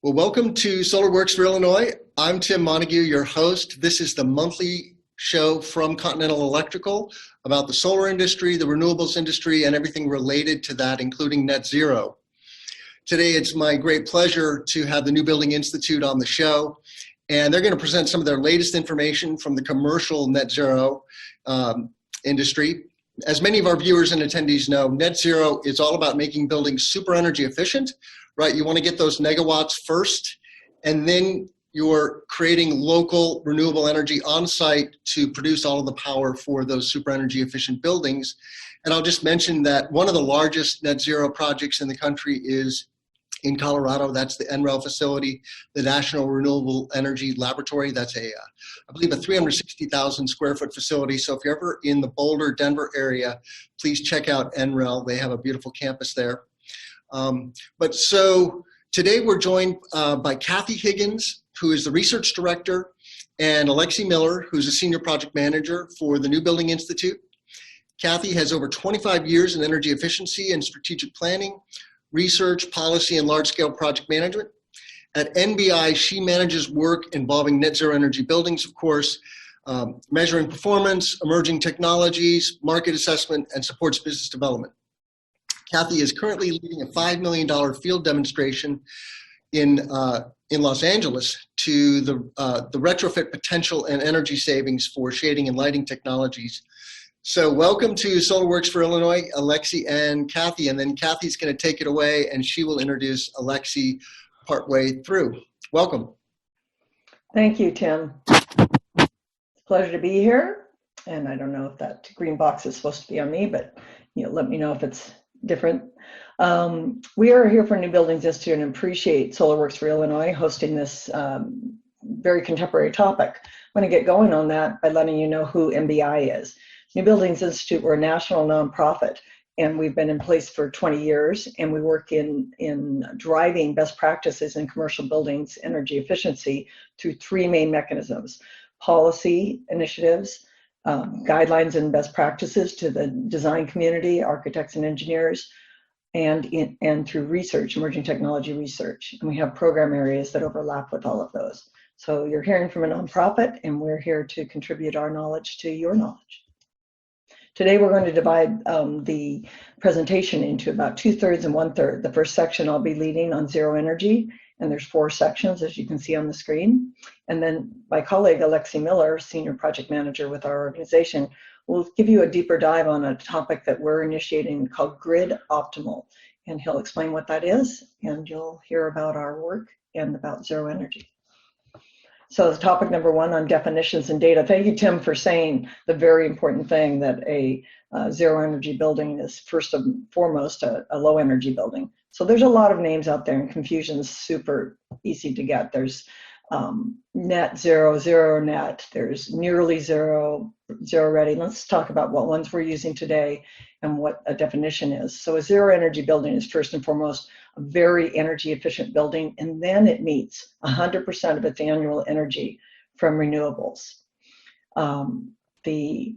Well, welcome to SolarWorks for Illinois. I'm Tim Montague, your host. This is the monthly show from Continental Electrical about the solar industry, the renewables industry, and everything related to that, including net zero. Today, it's my great pleasure to have the New Building Institute on the show, and they're going to present some of their latest information from the commercial net zero industry. As many of our viewers and attendees know, net zero is all about making buildings super energy efficient, right? You want to get those megawatts first, and then you're creating local renewable energy on site to produce all of the power for those super energy efficient buildings. And I'll just mention that one of the largest net zero projects in the country is in Colorado. That's the NREL facility, the National Renewable Energy Laboratory. That's I believe a 360,000 square foot facility. So if you're ever in the Boulder, Denver area, please check out NREL. They have a beautiful campus there. So today we're joined by Cathy Higgins, who is the research director, and Alexi Miller, who's a senior project manager for the New Building Institute. Cathy has over 25 years in energy efficiency and strategic planning, research, policy, and large-scale project management. At NBI, she manages work involving net zero energy buildings, of course, measuring performance, emerging technologies, market assessment, and supports business development. Cathy is currently leading a $5 million field demonstration in Los Angeles to the retrofit potential and energy savings for shading and lighting technologies. So welcome to SolarWorks for Illinois, Alexi and Cathy, and then Cathy's going to take it away and she will introduce Alexi partway through. Welcome. Thank you, Tim. It's a pleasure to be here. And I don't know if that green box is supposed to be on me, but let me know if it's different. We are here for New Buildings Institute and appreciate SolarWorks for Illinois hosting this very contemporary topic. I'm going to get going on that by letting you know who NBI is. New Buildings Institute, we're a national nonprofit, and we've been in place for 20 years, and we work in driving best practices in commercial buildings energy efficiency through three main mechanisms: policy initiatives, guidelines and best practices to the design community, architects and engineers, and through research, emerging technology research. And we have program areas that overlap with all of those. So you're hearing from a nonprofit, and we're here to contribute our knowledge to your knowledge. Today we're going to divide the presentation into about 2/3 and 1/3. The first section I'll be leading on zero energy, and there's 4 sections as you can see on the screen. And then my colleague Alexi Miller, senior project manager with our organization, will give you a deeper dive on a topic that we're initiating called grid optimal. And he'll explain what that is, and you'll hear about our work and about zero energy. So topic number 1 on definitions and data. Thank you, Tim, for saying the very important thing that a zero energy building is first and foremost a low energy building. So there's a lot of names out there, and confusion is super easy to get. There's net zero, zero net, there's nearly zero, zero ready. Let's talk about what ones we're using today and what a definition is. So a zero energy building is first and foremost a very energy efficient building, and then it meets 100% of its annual energy from renewables. The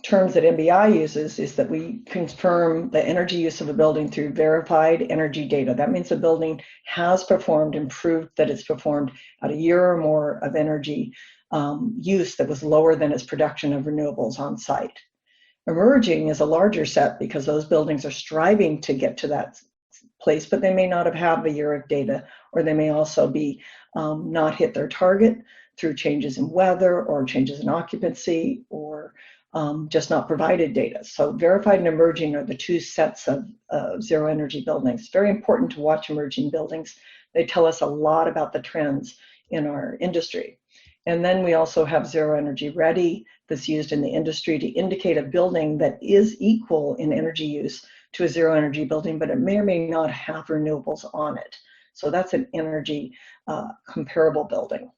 terms that NBI uses is that we confirm the energy use of a building through verified energy data. That means the building has performed and proved that it's performed at a year or more of energy use that was lower than its production of renewables on site. Emerging is a larger set because those buildings are striving to get to that place, but they may not have had a year of data, or they may also be not hit their target through changes in weather or changes in occupancy, or just not provided data. So verified and emerging are the 2 sets of zero energy buildings. Very important to watch emerging buildings. They tell us a lot about the trends in our industry. And then we also have zero energy ready that's used in the industry to indicate a building that is equal in energy use to a zero energy building, but it may or may not have renewables on it. So that's an energy comparable building.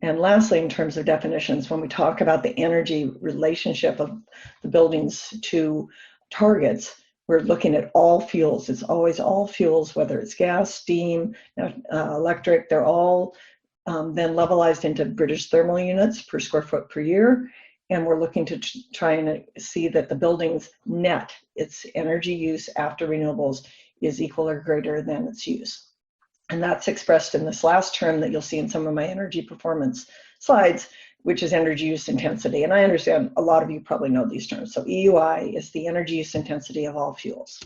And lastly, in terms of definitions, when we talk about the energy relationship of the buildings to targets, we're looking at all fuels. It's always all fuels, whether it's gas, steam, electric. They're all then levelized into British thermal units per square foot per year. And we're looking to try and see that the building's net, its energy use after renewables, is equal or greater than its use. And that's expressed in this last term that you'll see in some of my energy performance slides, which is energy use intensity. And I understand a lot of you probably know these terms. So EUI is the energy use intensity of all fuels.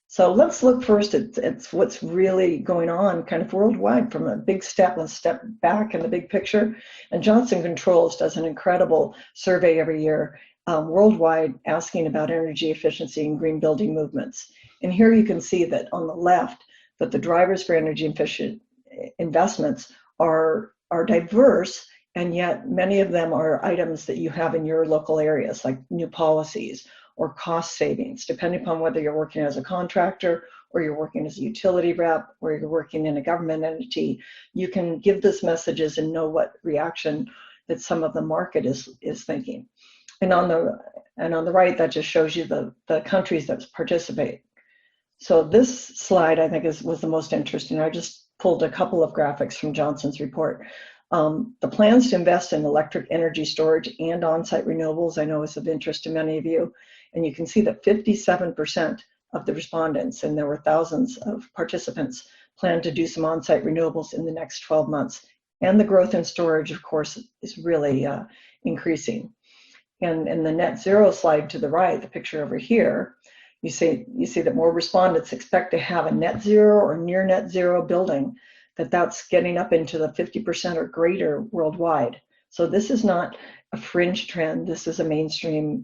So let's look first at what's really going on kind of worldwide from a big step, let's step back in the big picture. And Johnson Controls does an incredible survey every year worldwide asking about energy efficiency and green building movements. And here you can see that on the left, that the drivers for energy efficient investments are diverse, and yet many of them are items that you have in your local areas, like new policies or cost savings, depending upon whether you're working as a contractor or you're working as a utility rep or you're working in a government entity. You can give this messages and know what reaction that some of the market is thinking. And on the right, that just shows you the countries that participate. So this slide, I think, was the most interesting. I just pulled a couple of graphics from Johnson's report. The plans to invest in electric energy storage and on-site renewables, I know, is of interest to many of you. And you can see that 57% of the respondents, and there were thousands of participants, plan to do some on-site renewables in the next 12 months. And the growth in storage, of course, is really increasing. And in the net zero slide to the right, the picture over here, you see that more respondents expect to have a net zero or near net zero building, that's getting up into the 50% or greater worldwide. So this is not a fringe trend. This is a mainstream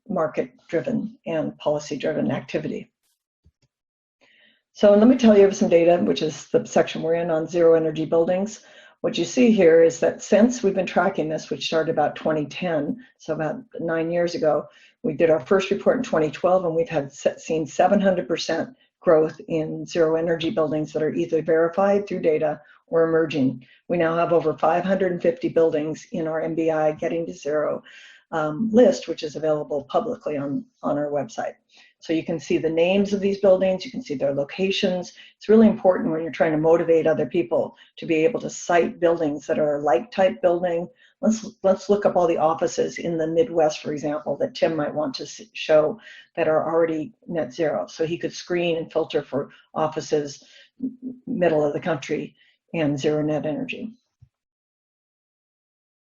market-driven and policy-driven activity. So let me tell you some data, which is the section we're in on zero energy buildings. What you see here is that since we've been tracking this, which started about 2010, so about 9 years ago, we did our first report in 2012, and we've seen 700% growth in zero energy buildings that are either verified through data or emerging. We now have over 550 buildings in our MBI Getting to Zero list, which is available publicly on our website. So you can see the names of these buildings, you can see their locations. It's really important when you're trying to motivate other people to be able to cite buildings that are a like type building. Let's look up all the offices in the Midwest, for example, that Tim might want to show that are already net zero. So he could screen and filter for offices middle of the country and zero net energy.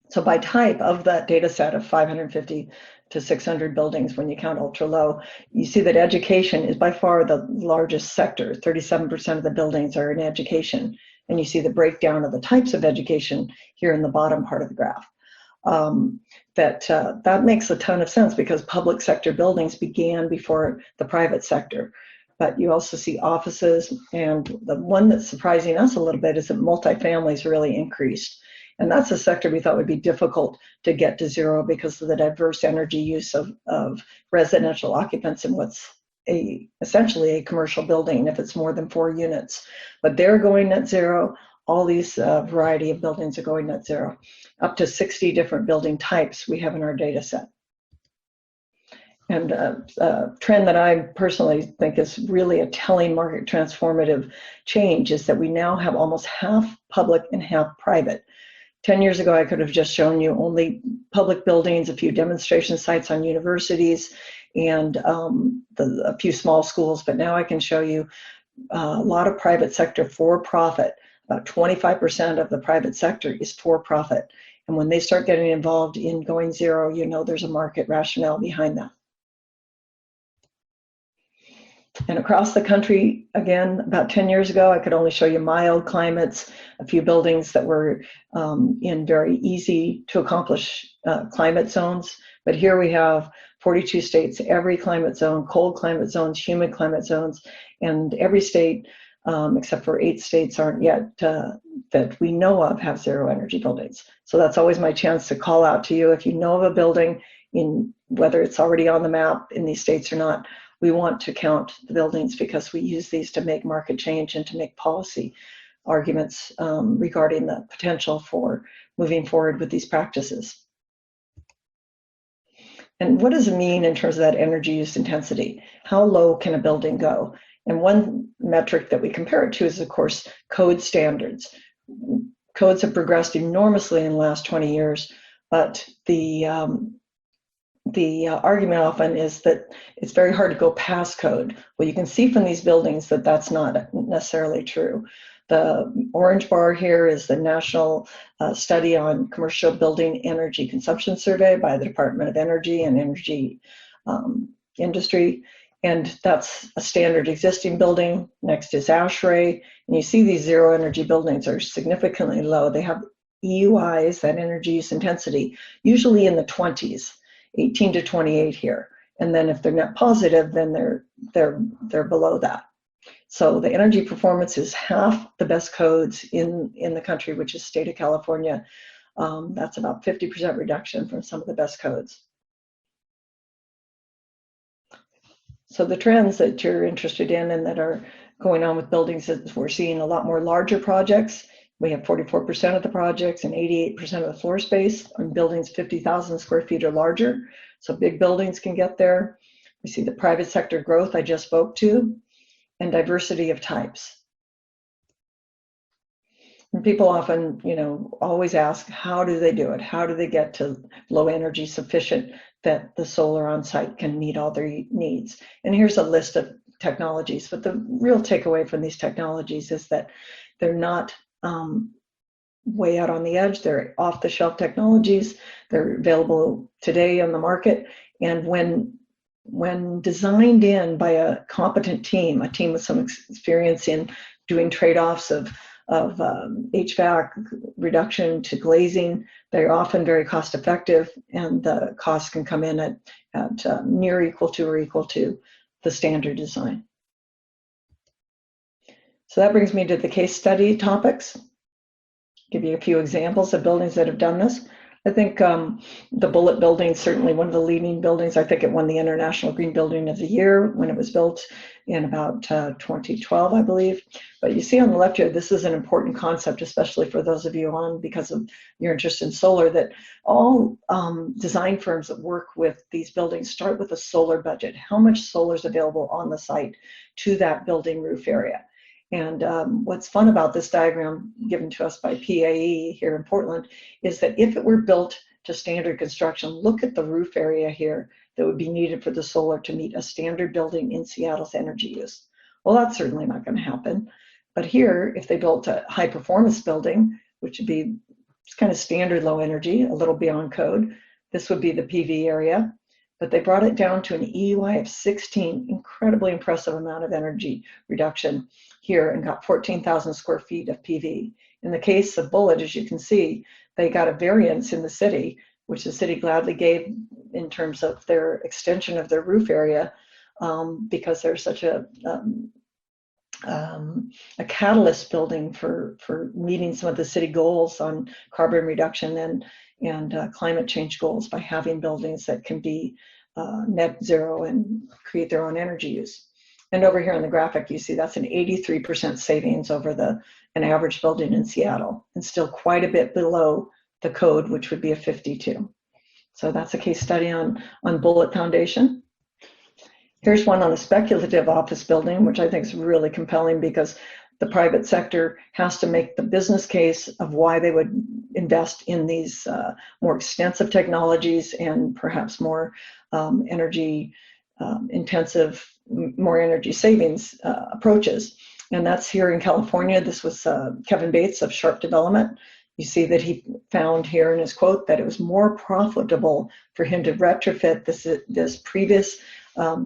So by type of that data set of 550 to 600 buildings, when you count ultra low, you see that education is by far the largest sector. 37% of the buildings are in education. And you see the breakdown of the types of education here in the bottom part of the graph. That makes a ton of sense because public sector buildings began before the private sector. But you also see offices, and the one that's surprising us a little bit is that multifamilies really increased. And that's a sector we thought would be difficult to get to zero because of the diverse energy use of residential occupants in what's essentially a commercial building if it's more than 4 units. But they're going net zero. All these variety of buildings are going net zero. Up to 60 different building types we have in our data set. And a trend that I personally think is really a telling market transformative change is that we now have almost half public and half private. 10 years ago, I could have just shown you only public buildings, a few demonstration sites on universities, and a few small schools, but now I can show you a lot of private sector for profit. About 25% of the private sector is for profit. And when they start getting involved in going zero, you know there's a market rationale behind that. And across the country, again, about 10 years ago, I could only show you mild climates, a few buildings that were in very easy to accomplish climate zones. But here we have 42 states, every climate zone, cold climate zones, humid climate zones, and every state, except for 8 states aren't yet, that we know of, have zero energy buildings. So that's always my chance to call out to you. If you know of a building, in whether it's already on the map in these states or not, we want to count the buildings because we use these to make market change and to make policy arguments regarding the potential for moving forward with these practices. And what does it mean in terms of that energy use intensity? How low can a building go? And one metric that we compare it to is, of course, code standards. Codes have progressed enormously in the last 20 years, but the argument often is that it's very hard to go past code. Well, you can see from these buildings that that's not necessarily true. The orange bar here is the National Study on Commercial Building Energy Consumption Survey by the Department of Energy and Energy Industry. And that's a standard existing building. Next is ASHRAE. And you see these zero energy buildings are significantly low. They have EUIs, that energy use intensity, usually in the 20s, 18 to 28 here. And then if they're net positive, then they're below that. So the energy performance is half the best codes in the country, which is state of California. That's about 50% reduction from some of the best codes. So the trends that you're interested in and that are going on with buildings is we're seeing a lot more larger projects. We have 44% of the projects and 88% of the floor space on buildings 50,000 square feet or larger. So big buildings can get there. We see the private sector growth I just spoke to, and diversity of types. And people often, always ask, how do they do it? How do they get to low energy sufficient that the solar on site can meet all their needs? And here's a list of technologies, but the real takeaway from these technologies is that they're not way out on the edge. They're off-the-shelf technologies. They're available today on the market. And when designed in by a competent team, a team with some experience in doing trade-offs of HVAC reduction to glazing, they're often very cost effective, and the costs can come in at near equal to or equal to the standard design. So that brings me to the case study topics. Give you a few examples of buildings that have done this. I think the Bullitt building is certainly one of the leading buildings. I think it won the International Green Building of the Year when it was built in about 2012, I believe. But you see on the left here, this is an important concept, especially for those of you on because of your interest in solar, that all design firms that work with these buildings start with a solar budget. How much solar is available on the site to that building roof area? And what's fun about this diagram given to us by PAE here in Portland is that if it were built to standard construction, look at the roof area here that would be needed for the solar to meet a standard building in Seattle's energy use. Well, that's certainly not going to happen. But here, if they built a high performance building, which would be kind of standard low energy, a little beyond code, this would be the PV area. But they brought it down to an EUI of 16, incredibly impressive amount of energy reduction here, and got 14,000 square feet of PV. In the case of Bullitt, as you can see, they got a variance in the city, which the city gladly gave in terms of their extension of their roof area, because they're such a catalyst building for meeting some of the city goals on carbon reduction and climate change goals by having buildings that can be net zero and create their own energy use. And over here on the graphic, you see that's an 83% savings over an average building in Seattle, and still quite a bit below the code, which would be a 52. So that's a case study on Bullitt Foundation. Here's one on a speculative office building, which I think is really compelling because the private sector has to make the business case of why they would invest in these more extensive technologies and perhaps more energy intensive, more energy savings approaches. And that's here in California. This was Kevin Bates of Sharp Development. You see that he found here in his quote that it was more profitable for him to retrofit this previous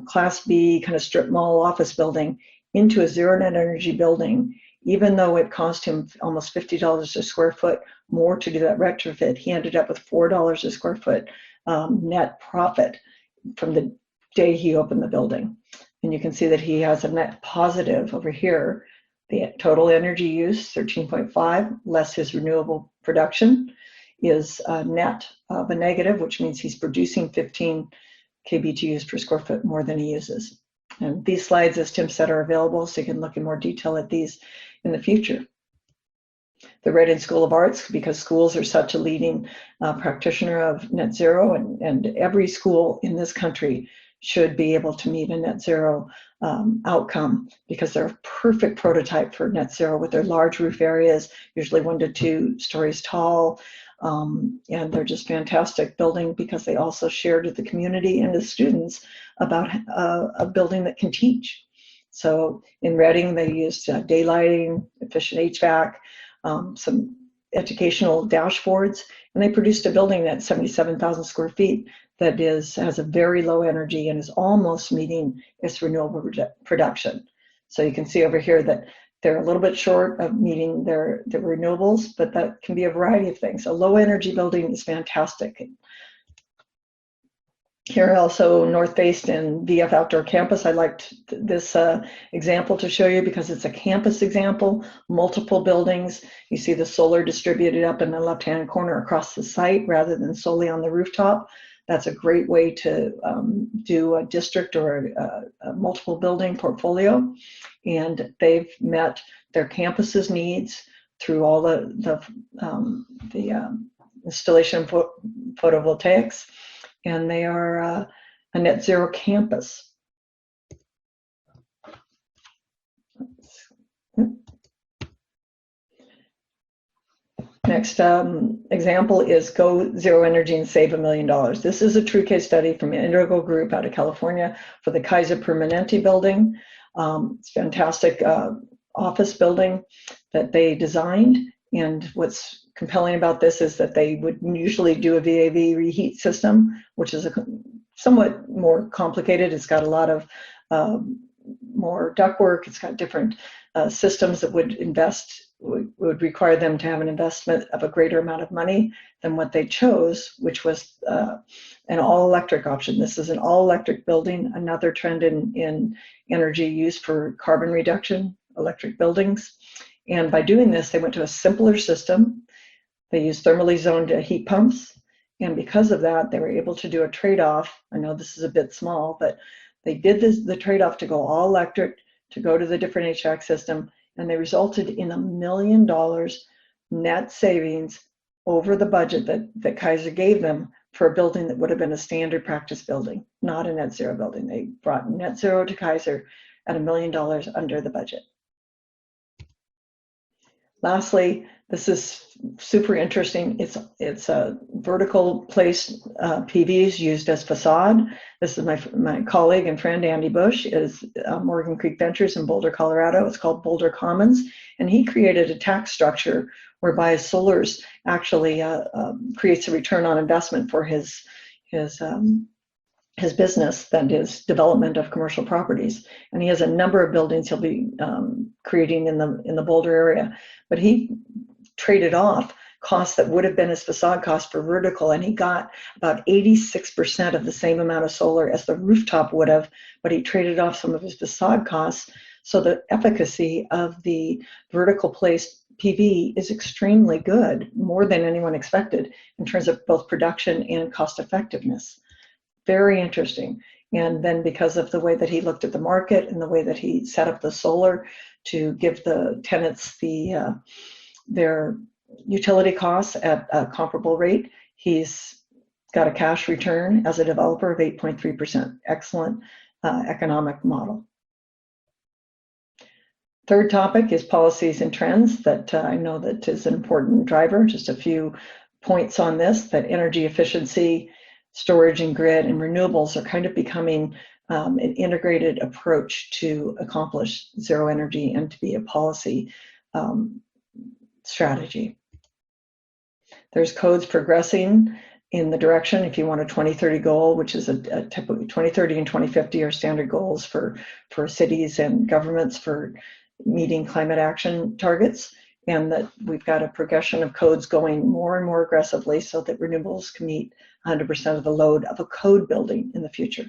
Class B kind of strip mall office building into a zero net energy building, even though it cost him almost $50 a square foot more to do that retrofit. He ended up with $4 a square foot net profit from the day he opened the building. And you can see that he has a net positive over here. The total energy use, 13.5, less his renewable production, is a net of a negative, which means he's producing 15 kBTUs per square foot more than he uses. And these slides, as Tim said, are available, so you can look in more detail at these in the future. The Reading School of Arts, because schools are such a leading practitioner of net zero, and every school in this country should be able to meet a net zero outcome, because they're a perfect prototype for net zero with their large roof areas, usually 1 to 2 stories tall. And they're just fantastic building because they also shared with the community and the students about a building that can teach. So in Reading, they used daylighting, efficient HVAC, some educational dashboards, and they produced a building that's 77,000 square feet that has a very low energy and is almost meeting its renewable production. So you can see over here that they're a little bit short of meeting their renewables, but that can be a variety of things. A low energy building is fantastic. Here also north-based in VF Outdoor Campus. I liked this example to show you because it's a campus example, multiple buildings. You see the solar distributed up in the left-hand corner across the site rather than solely on the rooftop. That's a great way to do a district or a multiple building portfolio. And they've met their campus's needs through all the installation of photovoltaics. And they are a net zero campus. Next example is Go Zero Energy and Save $1 million. This is a true case study from an Indigo Group out of California for the Kaiser Permanente building. It's a fantastic office building that they designed. And what's compelling about this is that they would usually do a VAV reheat system, which is somewhat more complicated. It's got a lot of more ductwork. It's got different systems that would require them to have an investment of a greater amount of money than what they chose, which was an all-electric option. This is an all-electric building, another trend in energy use for carbon reduction, electric buildings. And by doing this, they went to a simpler system. They used thermally zoned heat pumps. And because of that, they were able to do a trade-off. I know this is a bit small, but they did the trade-off to go all electric, to go to the different HVAC system, and they resulted in $1 million net savings over the budget that Kaiser gave them for a building that would have been a standard practice building, not a net zero building. They brought net zero to Kaiser at $1 million under the budget. Lastly, this is super interesting. It's a vertical placed PVs used as facade. This is my colleague and friend Andy Bush is Morgan Creek Ventures in Boulder, Colorado. It's called Boulder Commons, and he created a tax structure whereby solars actually creates a return on investment for his business, that is development of commercial properties. And he has a number of buildings he'll be creating in the Boulder area. But he traded off costs that would have been his facade cost for vertical, and he got about 86% of the same amount of solar as the rooftop would have, but he traded off some of his facade costs. So the efficacy of the vertical placed PV is extremely good, more than anyone expected in terms of both production and cost effectiveness. Very interesting. And then because of the way that he looked at the market and the way that he set up the solar to give the tenants their utility costs at a comparable rate, he's got a cash return as a developer of 8.3%. Excellent economic model. Third topic is policies and trends that I know that is an important driver. Just a few points on this, that energy efficiency, storage and grid, and renewables are kind of becoming an integrated approach to accomplish zero energy and to be a policy strategy. There's codes progressing in the direction, if you want a 2030 goal, which is a typical 2030 and 2050 are standard goals for cities and governments for meeting climate action targets, and that we've got a progression of codes going more and more aggressively so that renewables can meet 100% of the load of a code building in the future.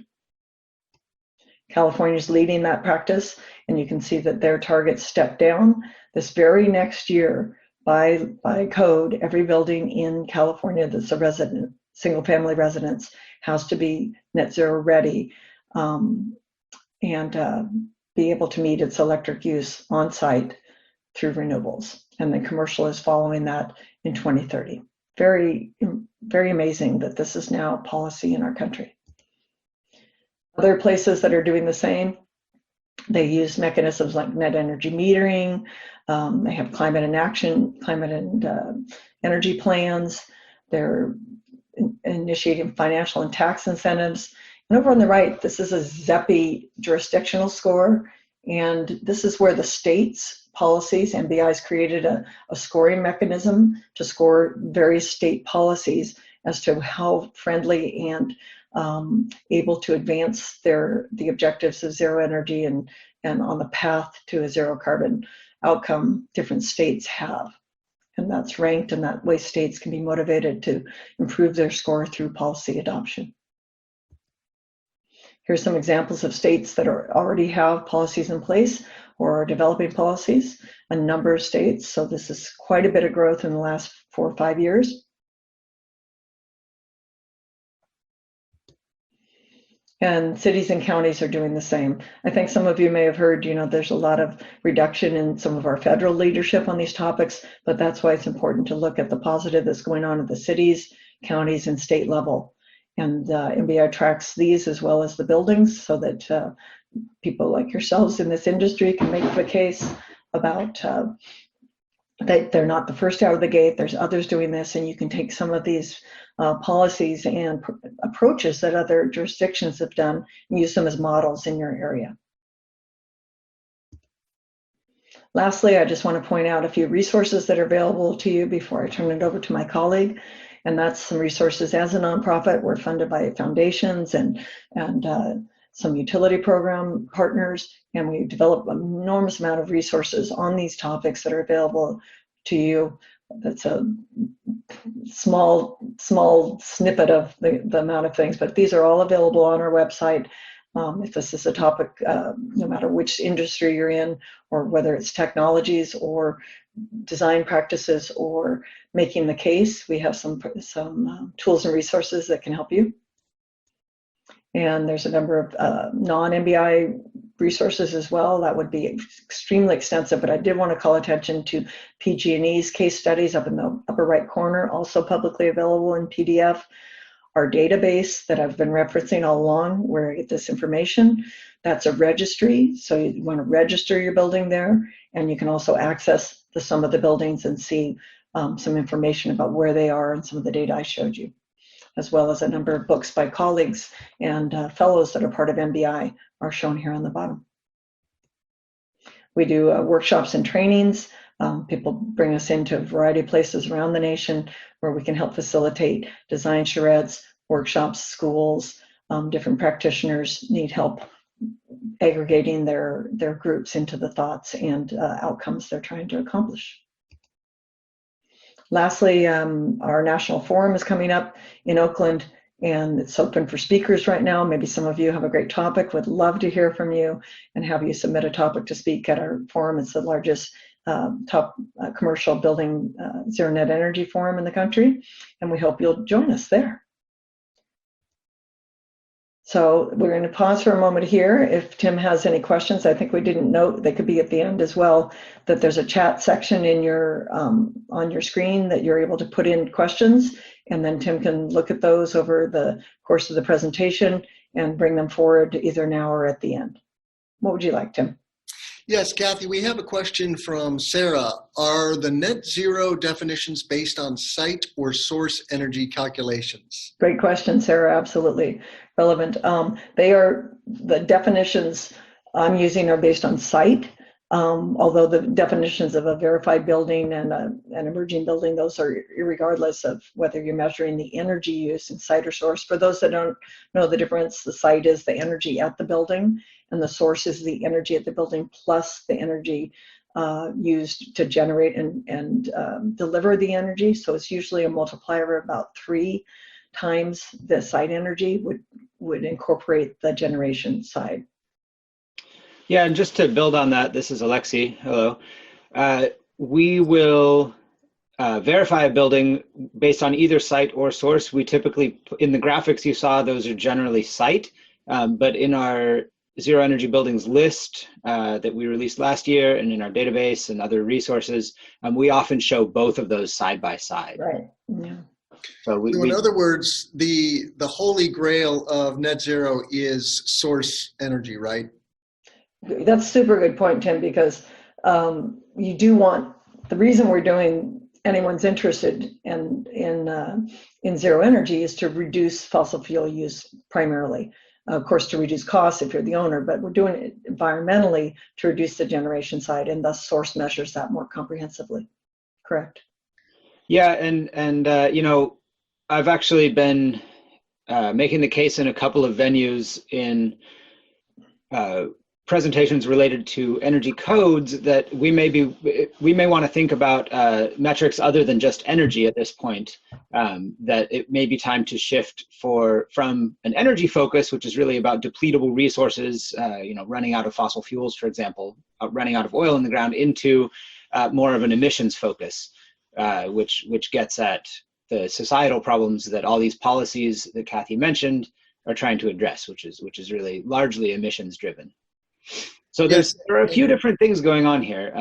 California is leading that practice, and you can see that their targets step down. This very next year, by code, every building in California that's a single-family residence has to be net zero ready and be able to meet its electric use on site through renewables. And then commercial is following that in 2030. Very, very amazing that this is now policy in our country. Other places that are doing the same, they use mechanisms like net energy metering. They have climate and energy plans. They're initiating financial and tax incentives. And over on the right, this is a ZEPI jurisdictional score. And this is where the state's policies, MBI has created a scoring mechanism to score various state policies as to how friendly and able to advance the objectives of zero energy and on the path to a zero carbon outcome different states have. And that's ranked, and that way states can be motivated to improve their score through policy adoption. Here's some examples of states that already have policies in place or are developing policies, a number of states. So this is quite a bit of growth in the last 4 or 5 years. And cities and counties are doing the same. I think some of you may have heard, there's a lot of reduction in some of our federal leadership on these topics, but that's why it's important to look at the positive that's going on at the cities, counties, and state level. And MBI tracks these as well as the buildings so that people like yourselves in this industry can make the case about that they're not the first out of the gate. There's others doing this, and you can take some of these policies and approaches that other jurisdictions have done and use them as models in your area. Lastly, I just want to point out a few resources that are available to you before I turn it over to my colleague. And that's some resources as a nonprofit. We're funded by foundations and some utility program partners, and we develop an enormous amount of resources on these topics that are available to you. That's a small snippet of the amount of things, but these are all available on our website. If this is a topic, no matter which industry you're in, or whether it's technologies or design practices or making the case, we have some tools and resources that can help you. And there's a number of non-MBI resources as well. That would be extremely extensive, but I did want to call attention to PG&E's case studies up in the upper right corner, also publicly available in PDF. Our database that I've been referencing all along, where I get this information, that's a registry. So you want to register your building there, and you can also access the sum of the buildings and see some information about where they are and some of the data I showed you, as well as a number of books by colleagues and fellows that are part of MBI are shown here on the bottom. We do workshops and trainings. People bring us into a variety of places around the nation where we can help facilitate design charrettes, workshops, schools. Different practitioners need help aggregating their groups into the thoughts and outcomes they're trying to accomplish. Lastly, our national forum is coming up in Oakland, and it's open for speakers right now. Maybe some of you have a great topic, would love to hear from you and have you submit a topic to speak at our forum. It's the largest top commercial building zero net energy forum in the country, and we hope you'll join us there. So we're going to pause for a moment here. If Tim has any questions, I think we didn't note, they could be at the end as well, that there's a chat section in your on your screen that you're able to put in questions, and then Tim can look at those over the course of the presentation and bring them forward either now or at the end. What would you like, Tim? Yes, Cathy, we have a question from Sarah. Are the net zero definitions based on site or source energy calculations? Great question, Sarah, absolutely relevant. The definitions I'm using are based on site, although the definitions of a verified building and an emerging building, those are regardless of whether you're measuring the energy use in site or source. For those that don't know the difference, the site is the energy at the building, and the source is the energy at the building plus the energy used to generate and deliver the energy. So it's usually a multiplier of about 3 times the site energy would incorporate the generation side. Yeah, and just to build on that, this is Alexi. Hello. We will verify a building based on either site or source. We typically, in the graphics you saw, those are generally site, but in our Zero Energy Buildings list that we released last year and in our database and other resources, we often show both of those side by side. Right, yeah. So in other words, the holy grail of net zero is source energy, right? That's a super good point, Tim, because you do want, the reason we're doing, anyone's interested in zero energy is to reduce fossil fuel use primarily. of course, to reduce costs if you're the owner, but we're doing it environmentally to reduce the generation side and thus source measures that more comprehensively. Correct? Yeah, and you know, I've actually been making the case in a couple of venues in presentations related to energy codes that we may want to think about metrics other than just energy at this point. That it may be time to shift from an energy focus, which is really about depletable resources, you know, running out of fossil fuels, for example, running out of oil in the ground, into more of an emissions focus, which gets at the societal problems that all these policies that Cathy mentioned are trying to address, which is really largely emissions driven. So there are a few different things going on here,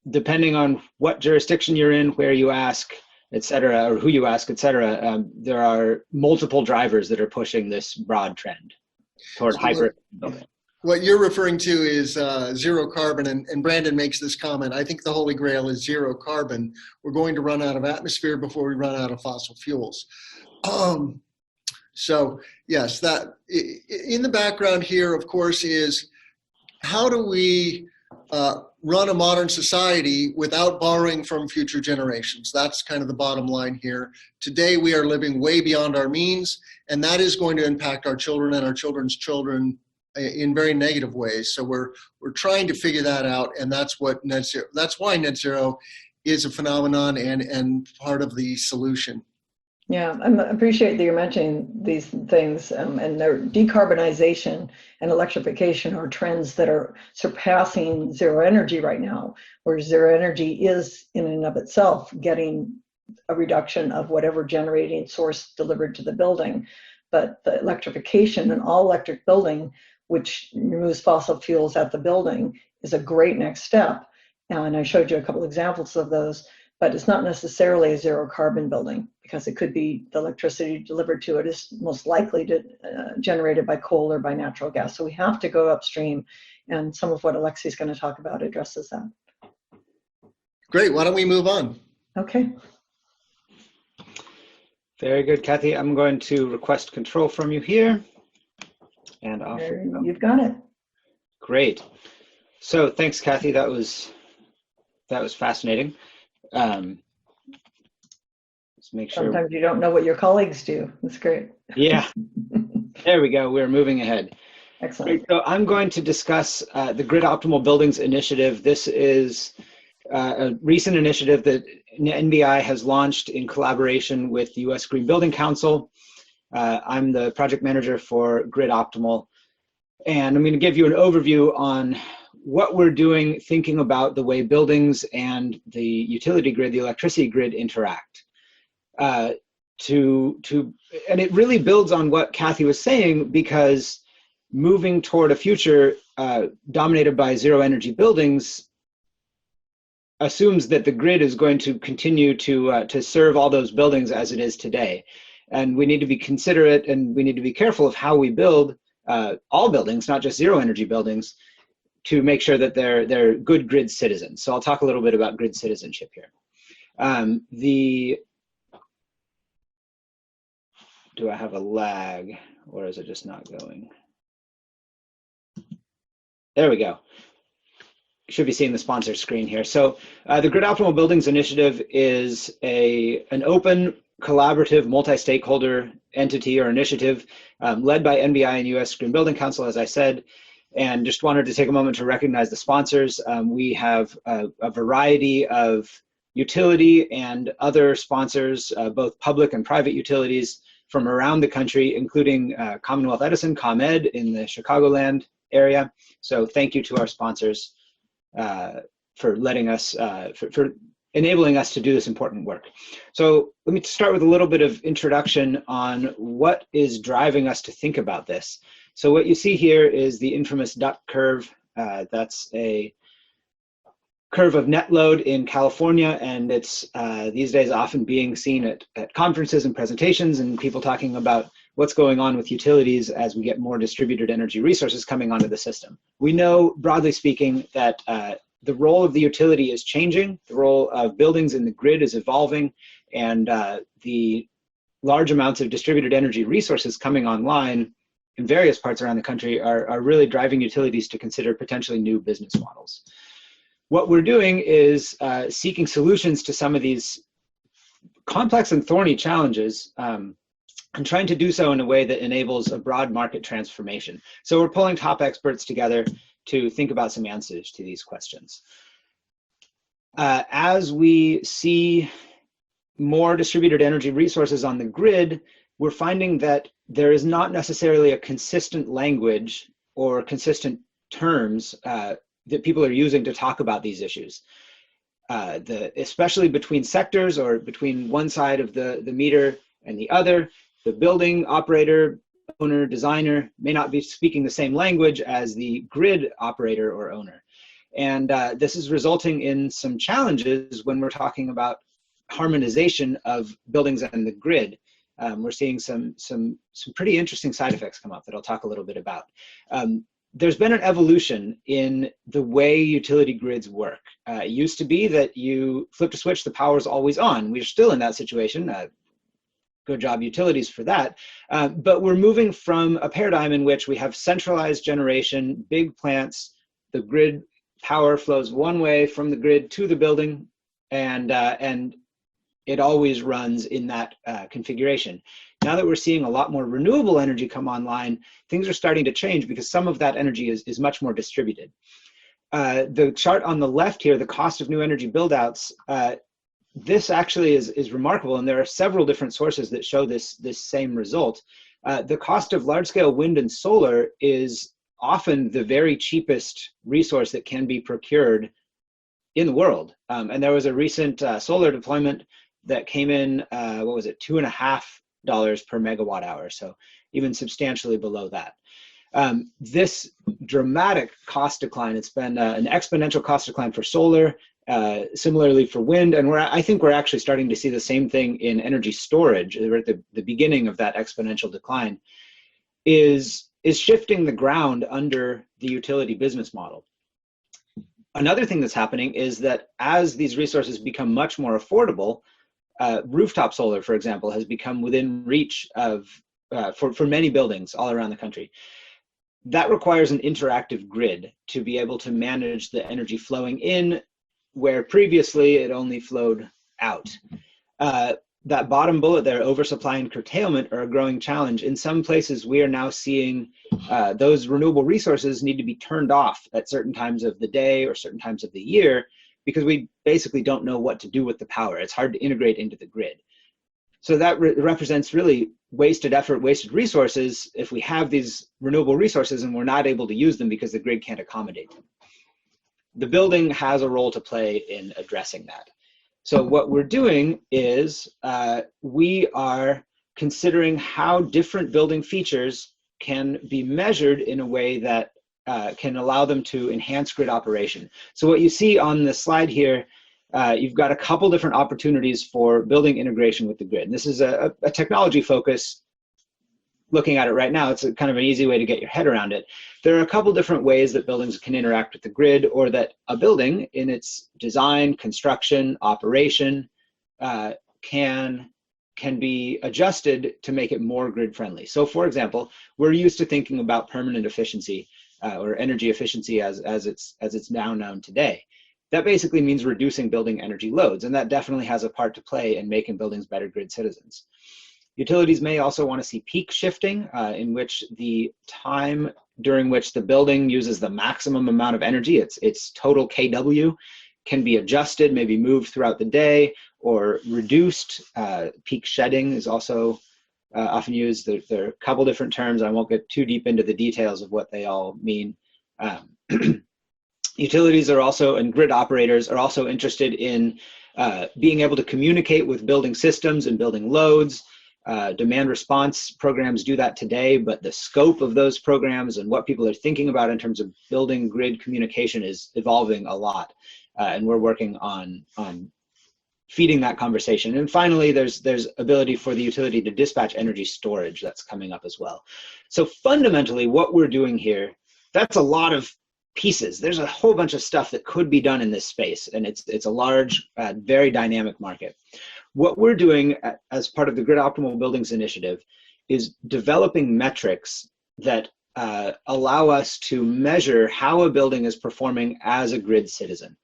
depending on what jurisdiction you're in, where you ask, et cetera, or who you ask, et cetera. There are multiple drivers that are pushing this broad trend toward hyper building. What you're referring to is zero carbon, and Brandon makes this comment. I think the holy grail is zero carbon. We're going to run out of atmosphere before we run out of fossil fuels. So yes, that in the background here, of course, is how do we run a modern society without borrowing from future generations? That's kind of the bottom line here. Today, we are living way beyond our means, and that is going to impact our children and our children's children in very negative ways. So we're trying to figure that out, and that's what net zero. That's why net zero is a phenomenon and part of the solution. Yeah, I appreciate that you're mentioning these things, and their decarbonization and electrification are trends that are surpassing zero energy right now, where zero energy is in and of itself getting a reduction of whatever generating source delivered to the building. But the electrification and all electric building, which removes fossil fuels at the building, is a great next step. And I showed you a couple examples of those, but it's not necessarily a zero carbon building, because it could be the electricity delivered to it is most likely generated by coal or by natural gas. So we have to go upstream, and some of what Alexi's going to talk about addresses that. Great, why don't we move on? Okay. Very good, Cathy. I'm going to request control from you here. And off we go. You've got it. Great. So thanks, Cathy. That was fascinating. Let's make sure. Sometimes you don't know what your colleagues do. That's great. Yeah. There we go. We're moving ahead. Excellent. Great. So I'm going to discuss the Grid Optimal Buildings Initiative. This is a recent initiative that NBI has launched in collaboration with the U.S. Green Building Council. I'm the project manager for Grid Optimal, and I'm going to give you an overview on what we're doing, thinking about the way buildings and the utility grid, the electricity grid, interact. And it really builds on what Cathy was saying, because moving toward a future dominated by zero energy buildings assumes that the grid is going to continue to serve all those buildings as it is today. And we need to be considerate, and we need to be careful of how we build all buildings, not just zero energy buildings, to make sure that they're good grid citizens. So I'll talk a little bit about grid citizenship here. Do I have a lag, or is it just not going? There we go. You should be seeing the sponsor screen here. So the Grid Optimal Buildings Initiative is an open, collaborative, multi-stakeholder entity or initiative led by NBI and U.S. Green Building Council, as I said. And just wanted to take a moment to recognize the sponsors. We have a variety of utility and other sponsors, both public and private utilities from around the country, including Commonwealth Edison, ComEd, in the Chicagoland area. So thank you to our sponsors for letting us, for enabling us to do this important work. So let me start with a little bit of introduction on what is driving us to think about this. So what you see here is the infamous duck curve. That's a curve of net load in California, and it's these days often being seen at conferences and presentations, and people talking about what's going on with utilities as we get more distributed energy resources coming onto the system. We know, broadly speaking, that the role of the utility is changing, the role of buildings in the grid is evolving, and the large amounts of distributed energy resources coming online in various parts around the country are really driving utilities to consider potentially new business models. What we're doing is seeking solutions to some of these complex and thorny challenges, and trying to do so in a way that enables a broad market transformation. So we're pulling top experts together to think about some answers to these questions. As we see more distributed energy resources on the grid, we're finding that there is not necessarily a consistent language or consistent terms that people are using to talk about these issues. Especially between sectors or between one side of the meter and the other, the building operator, owner, designer may not be speaking the same language as the grid operator or owner. And this is resulting in some challenges when we're talking about harmonization of buildings and the grid. We're seeing some pretty interesting side effects come up that I'll talk a little bit about. There's been an evolution in the way utility grids work. It used to be that you flipped a switch, the power's always on. We're still in that situation. Good job, utilities, for that. But we're moving from a paradigm in which we have centralized generation, big plants, the grid power flows one way from the grid to the building, and it always runs in that configuration. Now that we're seeing a lot more renewable energy come online, things are starting to change because some of that energy is much more distributed. The chart on the left here, the cost of new energy buildouts, this actually is remarkable, and there are several different sources that show this same result. The cost of large-scale wind and solar is often the very cheapest resource that can be procured in the world. And there was a recent solar deployment that came in, what was it, $2.50 per megawatt hour, so even substantially below that. This dramatic cost decline, it's been an exponential cost decline for solar, similarly for wind, and I think we're actually starting to see the same thing in energy storage. We're at the beginning of that exponential decline, is shifting the ground under the utility business model. Another thing that's happening is that as these resources become much more affordable, rooftop solar, for example, has become within reach of for many buildings all around the country. That requires an interactive grid to be able to manage the energy flowing in where previously it only flowed out. That bottom bullet there, oversupply and curtailment, are a growing challenge. In some places, we are now seeing those renewable resources need to be turned off at certain times of the day or certain times of the year because we basically don't know what to do with the power. It's hard to integrate into the grid. So that represents really wasted effort, wasted resources if we have these renewable resources and we're not able to use them because the grid can't accommodate them. The building has a role to play in addressing that. So what we're doing is we are considering how different building features can be measured in a way that can allow them to enhance grid operation. So what you see on the slide here, you've got a couple different opportunities for building integration with the grid. And this is a technology focus. Looking at it right now, it's kind of an easy way to get your head around it. There are a couple different ways that buildings can interact with the grid, or that a building in its design, construction, operation can be adjusted to make it more grid friendly. So for example, we're used to thinking about permanent efficiency or energy efficiency as it's now known today. That basically means reducing building energy loads, and that definitely has a part to play in making buildings better grid citizens. Utilities may also want to see peak shifting, in which the time during which the building uses the maximum amount of energy, its total kW, can be adjusted, maybe moved throughout the day, or reduced. Peak shedding is also often used. There are a couple different terms. I won't get too deep into the details of what they all mean. Utilities are also, and grid operators are also interested in being able to communicate with building systems and building loads. Demand response programs do that today, but the scope of those programs and what people are thinking about in terms of building grid communication is evolving a lot. And we're working on feeding that conversation. And finally, there's ability for the utility to dispatch energy storage that's coming up as well. So fundamentally, what we're doing here, that's a lot of pieces. There's a whole bunch of stuff that could be done in this space, and it's a large, very dynamic market. What we're doing as part of the Grid Optimal Buildings Initiative is developing metrics that allow us to measure how a building is performing as a grid citizen.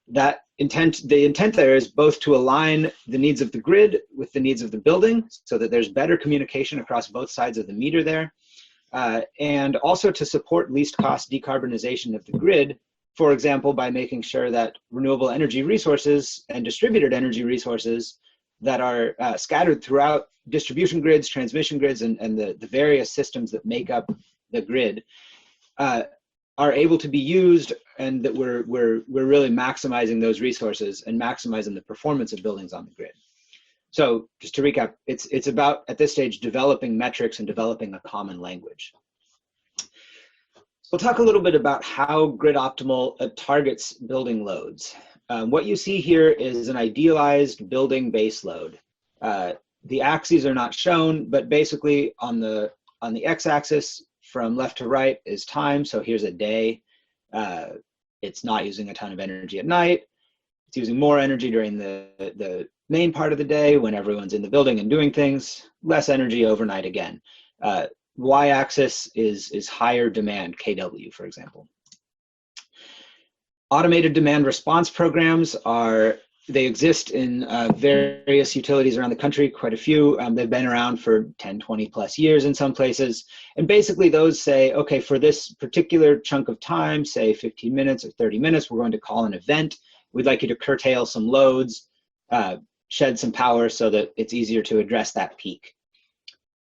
The intent there is both to align the needs of the grid with the needs of the building so that there's better communication across both sides of the meter there, and also to support least cost decarbonization of the grid, for example, by making sure that renewable energy resources and distributed energy resources that are scattered throughout distribution grids, transmission grids, and the various systems that make up the grid are able to be used, and that we're really maximizing those resources and maximizing the performance of buildings on the grid. So just to recap, it's about, at this stage, developing metrics and developing a common language. We'll talk a little bit about how Grid Optimal targets building loads. What you see here is an idealized building base load. The axes are not shown, but basically on the x-axis from left to right is time. So here's a day. It's not using a ton of energy at night. It's using more energy during the main part of the day when everyone's in the building and doing things, less energy overnight again. Y-axis is higher demand, kW, for example. Automated demand response programs they exist in various utilities around the country, quite a few. They've been around for 10, 20 plus years in some places. And basically those say, okay, for this particular chunk of time, say 15 minutes or 30 minutes, we're going to call an event. We'd like you to curtail some loads, shed some power so that it's easier to address that peak.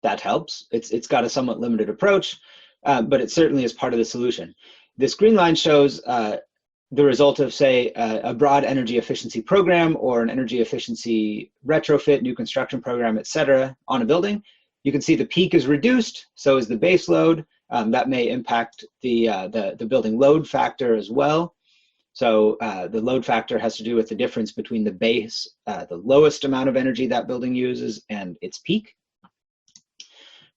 That helps. It's got a somewhat limited approach, but it certainly is part of the solution. This green line shows the result of, say, a broad energy efficiency program or an energy efficiency retrofit, new construction program, et cetera, on a building. You can see the peak is reduced, so is the base load. That may impact the building load factor as well. So the load factor has to do with the difference between the base, the lowest amount of energy that building uses, and its peak.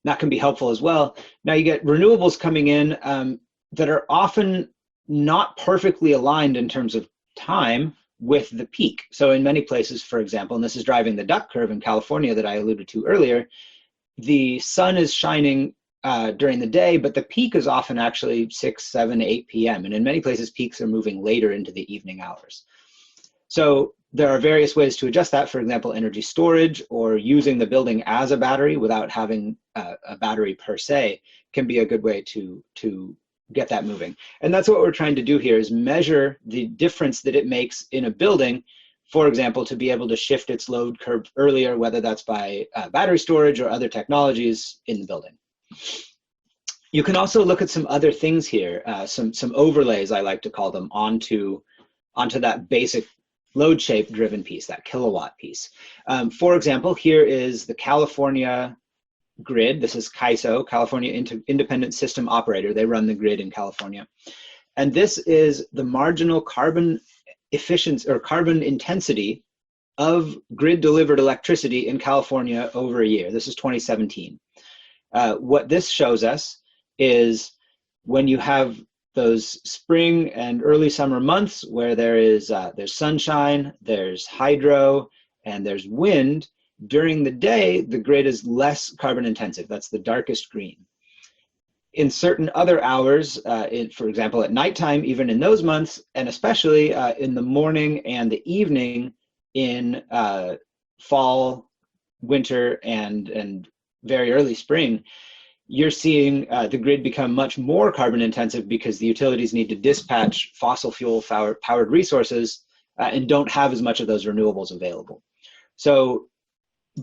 That can be helpful as well. Now you get renewables coming in that are often not perfectly aligned in terms of time with the peak. So in many places, for example, and this is driving the duck curve in California that I alluded to earlier, the sun is shining during the day, but the peak is often actually 6, 7, 8 p.m. And in many places, peaks are moving later into the evening hours. So there are various ways to adjust that. For example, energy storage or using the building as a battery without having a battery per se can be a good way to get that moving. And that's what we're trying to do here, is measure the difference that it makes in a building, for example, to be able to shift its load curve earlier, whether that's by battery storage or other technologies in the building. You can also look at some other things here, some overlays, I like to call them, onto that basic load shape driven piece, that kilowatt piece. For example, here is the California grid. This is CAISO, California Independent System Operator. They run the grid in California. And this is the marginal carbon efficiency or carbon intensity of grid delivered electricity in California over a year. This is 2017. What this shows us is when you have those spring and early summer months where there's sunshine, there's hydro, and there's wind, during the day, the grid is less carbon intensive. That's the darkest green. In certain other hours, for example, at nighttime, even in those months, and especially in the morning and the evening in fall, winter, and very early spring, you're seeing the grid become much more carbon intensive because the utilities need to dispatch fossil fuel powered resources and don't have as much of those renewables available. So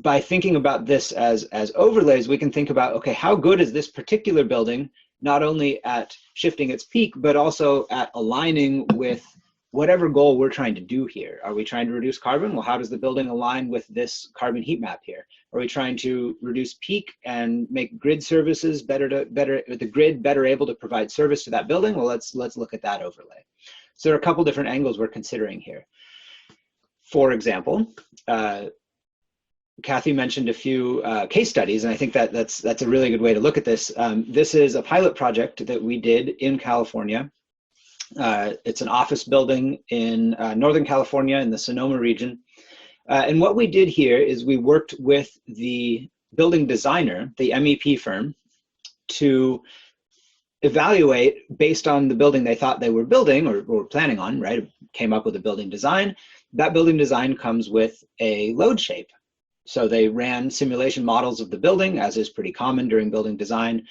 by thinking about this as overlays, we can think about, okay, how good is this particular building, not only at shifting its peak, but also at aligning with whatever goal we're trying to do here. Are we trying to reduce carbon? Well, how does the building align with this carbon heat map here? Are we trying to reduce peak and make grid services the grid better able to provide service to that building? Well, let's look at that overlay. So there are a couple different angles we're considering here. For example, Cathy mentioned a few case studies, and I think that's a really good way to look at this. This is a pilot project that we did in California. It's an office building in Northern California in the Sonoma region. And what we did here is we worked with the building designer, the MEP firm, to evaluate based on the building they thought they were building or were planning on, right? Came up with a building design. That building design comes with a load shape. So they ran simulation models of the building, as is pretty common during building design.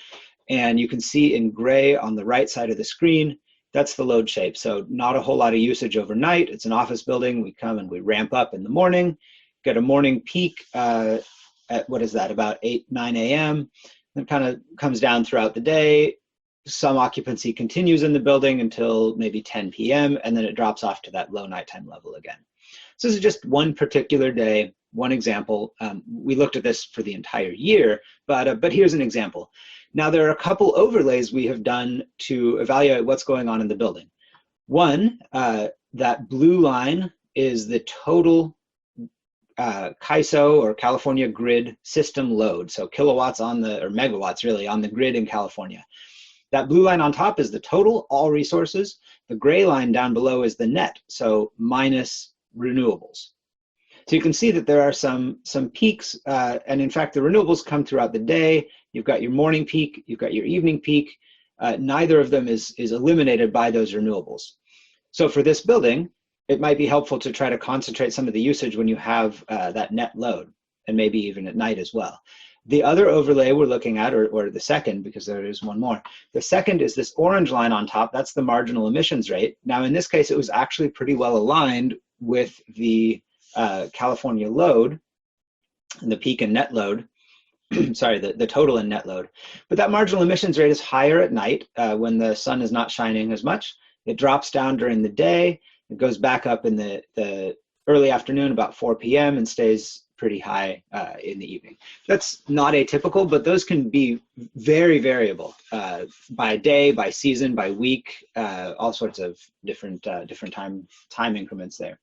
And you can see in gray on the right side of the screen, that's the load shape. So not a whole lot of usage overnight. It's an office building. We come and we ramp up in the morning, get a morning peak at, what is that, about 8, 9 a.m. Then kind of comes down throughout the day. Some occupancy continues in the building until maybe 10 p.m. and then it drops off to that low nighttime level again. So this is just one particular day, one example. We looked at this for the entire year, but here's an example. Now there are a couple overlays we have done to evaluate what's going on in the building. One, that blue line is the total CAISO or California grid system load. So kilowatts on the, or megawatts really, on the grid in California. That blue line on top is the total, all resources. The gray line down below is the net, so minus renewables. So you can see that there are some peaks, and in fact, the renewables come throughout the day. You've got your morning peak, you've got your evening peak. Neither of them is eliminated by those renewables. So for this building, it might be helpful to try to concentrate some of the usage when you have that net load, and maybe even at night as well. The other overlay we're looking at, or the second, because there is one more, the second is this orange line on top. That's the marginal emissions rate. Now, in this case, it was actually pretty well aligned with the California load, and the peak and net load, sorry, the total and net load. But that marginal emissions rate is higher at night when the sun is not shining as much. It drops down during the day. It goes back up in the early afternoon, about 4 p.m., and stays pretty high in the evening. That's not atypical, but those can be very variable by day, by season, by week, all sorts of different time increments there.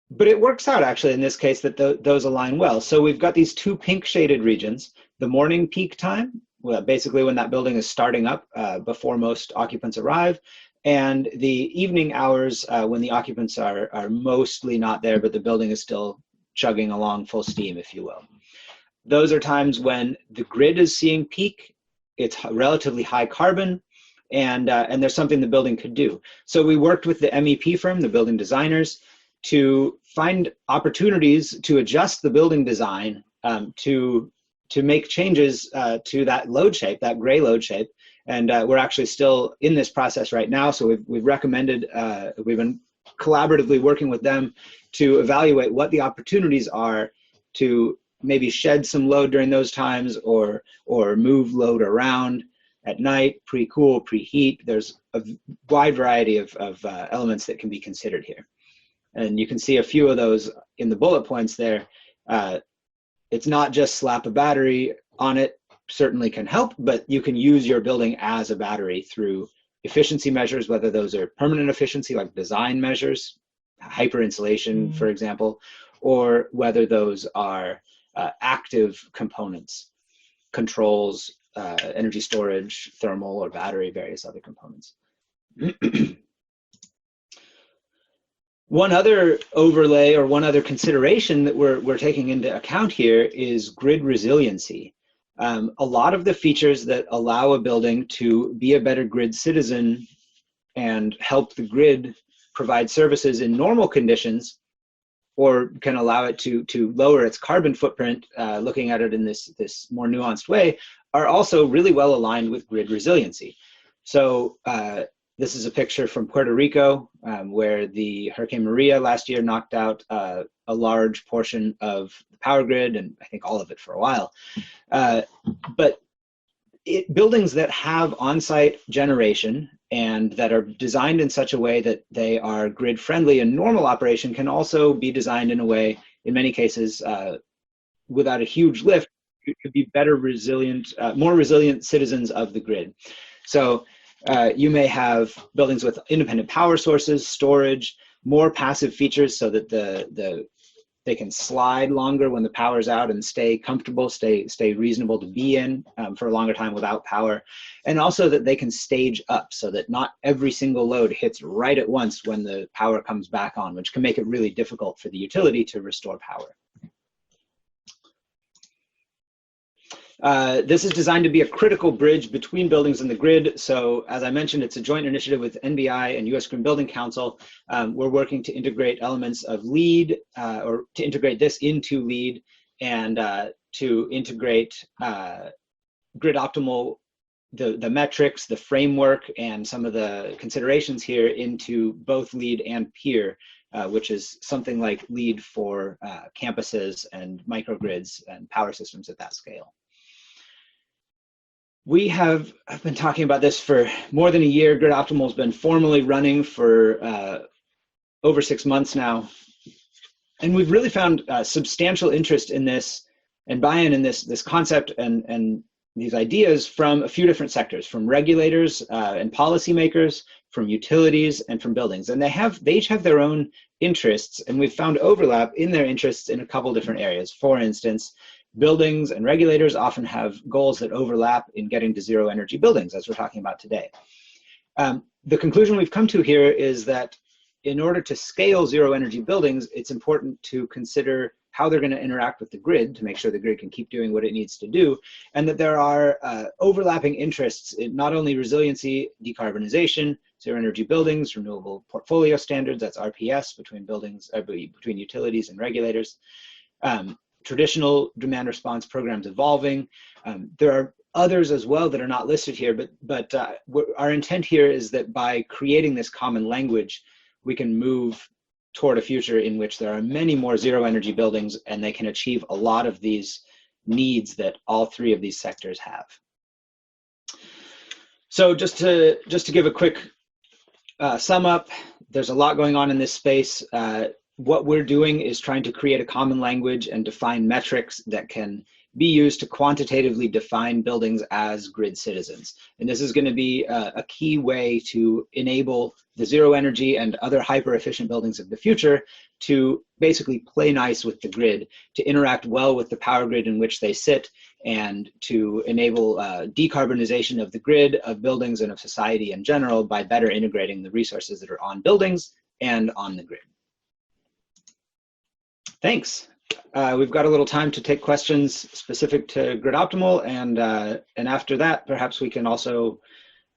But it works out actually in this case that those align well. So we've got these two pink shaded regions, the morning peak time, well, basically when that building is starting up before most occupants arrive, and the evening hours when the occupants are mostly not there, but the building is still chugging along full steam, if you will. Those are times when the grid is seeing peak, it's relatively high carbon, and there's something the building could do. So we worked with the MEP firm, the building designers, to find opportunities to adjust the building design to make changes to that load shape, that gray load shape. And we're actually still in this process right now. So we've recommended, we've been collaboratively working with them to evaluate what the opportunities are to maybe shed some load during those times or move load around at night, pre-cool, preheat. There's a wide variety of elements that can be considered here. And you can see a few of those in the bullet points there. It's not just slap a battery on it, certainly can help, but you can use your building as a battery through efficiency measures, whether those are permanent efficiency like design measures, hyper insulation, for example, or whether those are active components, controls, energy storage, thermal or battery, various other components. One other overlay or one other consideration that we're taking into account here is grid resiliency. A lot of the features that allow a building to be a better grid citizen and help the grid provide services in normal conditions, or can allow it to lower its carbon footprint, looking at it in this more nuanced way, are also really well aligned with grid resiliency. So this is a picture from Puerto Rico, where the Hurricane Maria last year knocked out a large portion of the power grid, and I think all of it for a while. But buildings that have on-site generation and that are designed in such a way that they are grid friendly in normal operation can also be designed in a way, in many cases, without a huge lift, to be better resilient, more resilient citizens of the grid. So you may have buildings with independent power sources, storage, more passive features so that they can slide longer when the power's out and stay comfortable, stay reasonable to be in for a longer time without power. And also that they can stage up so that not every single load hits right at once when the power comes back on, which can make it really difficult for the utility to restore power. This is designed to be a critical bridge between buildings and the grid. So as I mentioned, it's a joint initiative with NBI and US Green Building Council. We're working to integrate elements of LEED, or to integrate this into LEED, and to integrate grid optimal, the metrics, the framework, and some of the considerations here into both LEED and PEER, which is something like LEED for campuses and microgrids and power systems at that scale. I've been talking about this for more than a year. Grid Optimal has been formally running for over 6 months now. And we've really found substantial interest in this and buy-in in this concept and these ideas from a few different sectors, from regulators and policymakers, from utilities, and from buildings. And they each have their own interests, and we've found overlap in their interests in a couple different areas. For instance, buildings and regulators often have goals that overlap in getting to zero energy buildings, as we're talking about today. The conclusion we've come to here is that in order to scale zero energy buildings, it's important to consider how they're going to interact with the grid to make sure the grid can keep doing what it needs to do, and that there are overlapping interests in not only resiliency, decarbonization, zero energy buildings, renewable portfolio standards, that's RPS, between buildings, between utilities and regulators, traditional demand response programs evolving. There are others as well that are not listed here, but our intent here is that by creating this common language, we can move toward a future in which there are many more zero energy buildings, and they can achieve a lot of these needs that all three of these sectors have. So just to give a quick sum up, there's a lot going on in this space. What we're doing is trying to create a common language and define metrics that can be used to quantitatively define buildings as grid citizens. And this is going to be a key way to enable the zero energy and other hyper efficient buildings of the future to basically play nice with the grid, to interact well with the power grid in which they sit, and to enable decarbonization of the grid, of buildings, and of society in general by better integrating the resources that are on buildings and on the grid. Thanks. We've got a little time to take questions specific to Grid Optimal, and after that, perhaps we can also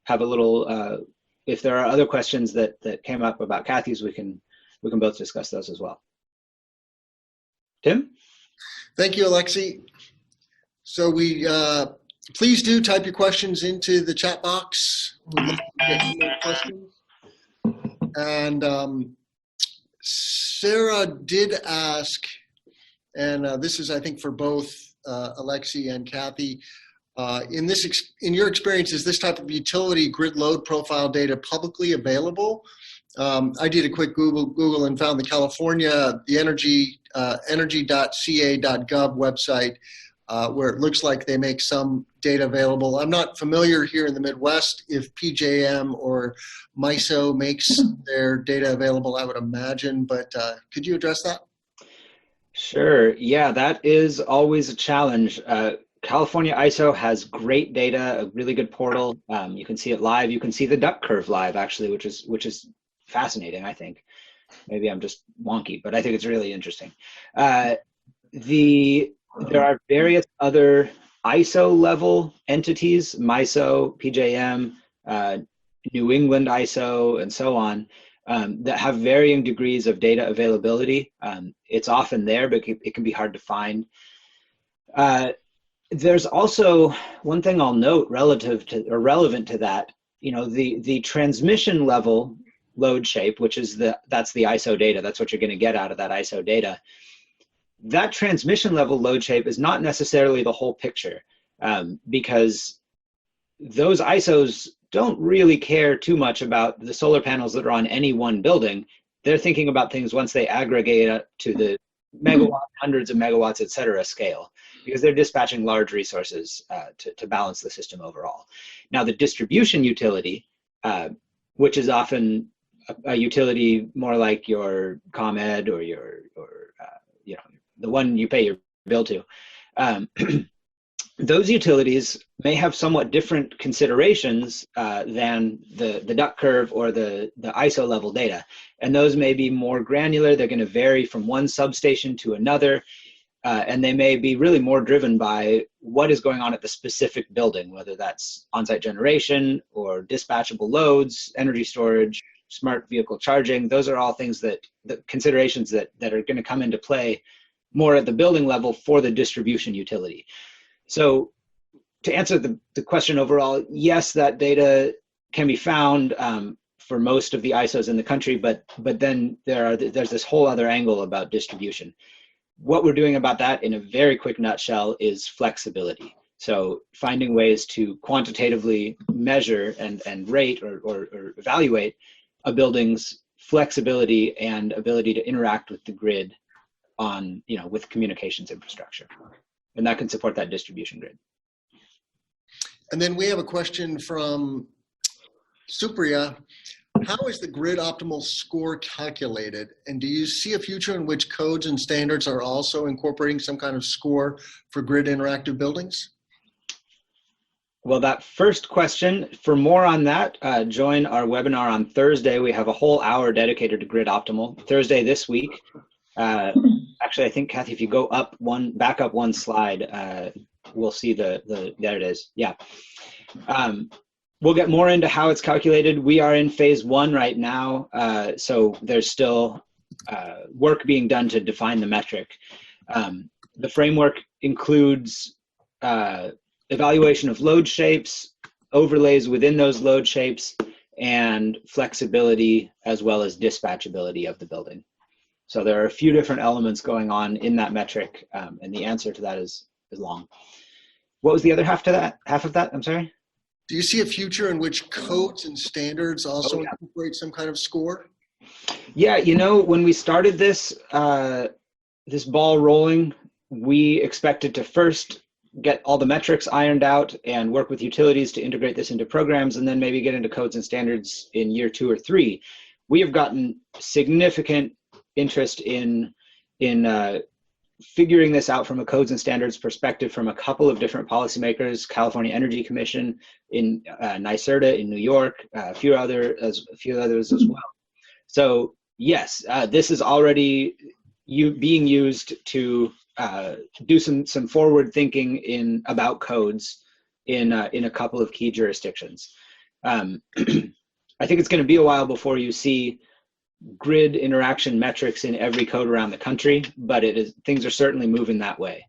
have a little, if there are other questions that came up about Cathy's, we can both discuss those as well. Tim? Thank you, Alexi. So please do type your questions into the chat box. We'd love to get more questions. And Sarah did ask, and this is, I think, for both Alexi and Cathy, in your experience, is this type of utility grid load profile data publicly available? I did a quick Google and found the California, the energy.ca.gov website, where it looks like they make some data available. I'm not familiar here in the Midwest if PJM or MISO makes their data available, I would imagine, but could you address that? Sure. Yeah, that is always a challenge. California ISO has great data, a really good portal. You can see it live. You can see the duck curve live, actually, which is fascinating, I think. Maybe I'm just wonky, but I think it's really interesting. There are various other ISO level entities, MISO, PJM, New England ISO, and so on, that have varying degrees of data availability. It's often there, but it can be hard to find. There's also one thing I'll note relevant to that. You know, the transmission level load shape, which is that's the ISO data. That's what you're going to get out of that ISO data. That transmission level load shape is not necessarily the whole picture, because those ISOs don't really care too much about the solar panels that are on any one building. They're thinking about things once they aggregate up to the megawatt, hundreds of megawatts, et cetera, scale, because they're dispatching large resources to balance the system overall. Now, the distribution utility, which is often a utility more like your ComEd or you know, the one you pay your bill to, those utilities may have somewhat different considerations than the duck curve or the ISO level data. And those may be more granular. They're going to vary from one substation to another. And they may be really more driven by what is going on at the specific building, whether that's on-site generation or dispatchable loads, energy storage, smart vehicle charging. Those are all things the considerations that are going to come into play more at the building level for the distribution utility. So to answer the question overall, yes, that data can be found for most of the ISOs in the country, but then there's this whole other angle about distribution. What we're doing about that in a very quick nutshell is flexibility. So finding ways to quantitatively measure and rate or evaluate a building's flexibility and ability to interact with the grid on, with communications infrastructure. And that can support that distribution grid. And then we have a question from Supriya. How is the grid optimal score calculated? And do you see a future in which codes and standards are also incorporating some kind of score for grid interactive buildings? Well, that first question, for more on that, join our webinar on Thursday. We have a whole hour dedicated to grid optimal. Thursday this week. Actually, I think, Cathy, if you go back up one slide, we'll see there it is. Yeah. We'll get more into how it's calculated. We are in phase 1 right now, so there's still work being done to define the metric. The framework includes evaluation of load shapes, overlays within those load shapes, and flexibility as well as dispatchability of the building. So there are a few different elements going on in that metric, and the answer to that is long. What was the other half of that? I'm sorry? Do you see a future in which codes and standards also incorporate some kind of score? Yeah, when we started this ball rolling, we expected to first get all the metrics ironed out and work with utilities to integrate this into programs, and then maybe get into codes and standards in year 2 or 3. We have gotten significant interest in figuring this out from a codes and standards perspective from a couple of different policymakers, California Energy Commission, in NYSERDA in New York, a few others as well. So yes, this is already being used to do some forward thinking about codes in a couple of key jurisdictions. I think it's going to be a while before you see grid interaction metrics in every code around the country, but things are certainly moving that way.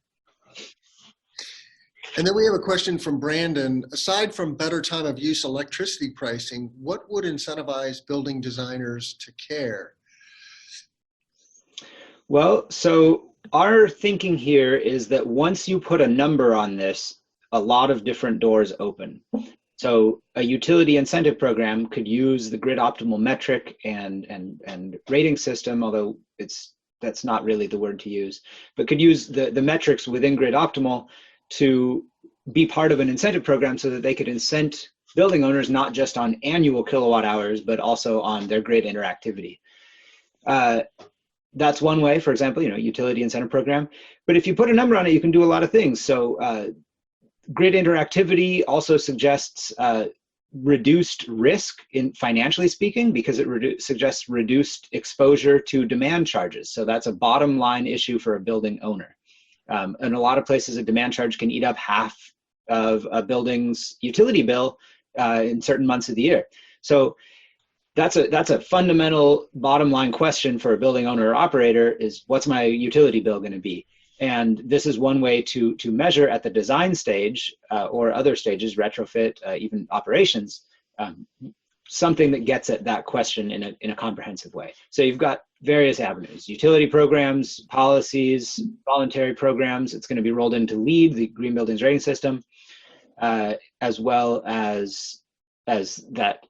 And then we have a question from Brandon. Aside from better time of use electricity pricing, what would incentivize building designers to care? Well, so our thinking here is that once you put a number on this, a lot of different doors open. So a utility incentive program could use the grid optimal metric and rating system, although that's not really the word to use, but could use the metrics within grid optimal to be part of an incentive program so that they could incent building owners not just on annual kilowatt hours, but also on their grid interactivity. That's one way, for example, utility incentive program. But if you put a number on it, you can do a lot of things. So grid interactivity also suggests reduced risk in financially speaking, because it suggests reduced exposure to demand charges. So that's a bottom line issue for a building owner. In a lot of places, a demand charge can eat up half of a building's utility bill in certain months of the year. So that's a fundamental bottom line question for a building owner or operator is, what's my utility bill going to be? And this is one way to measure at the design stage or other stages, retrofit, even operations, something that gets at that question in a comprehensive way. So you've got various avenues: utility programs, policies, voluntary programs. It's going to be rolled into LEED, the Green Buildings Rating System, as well as that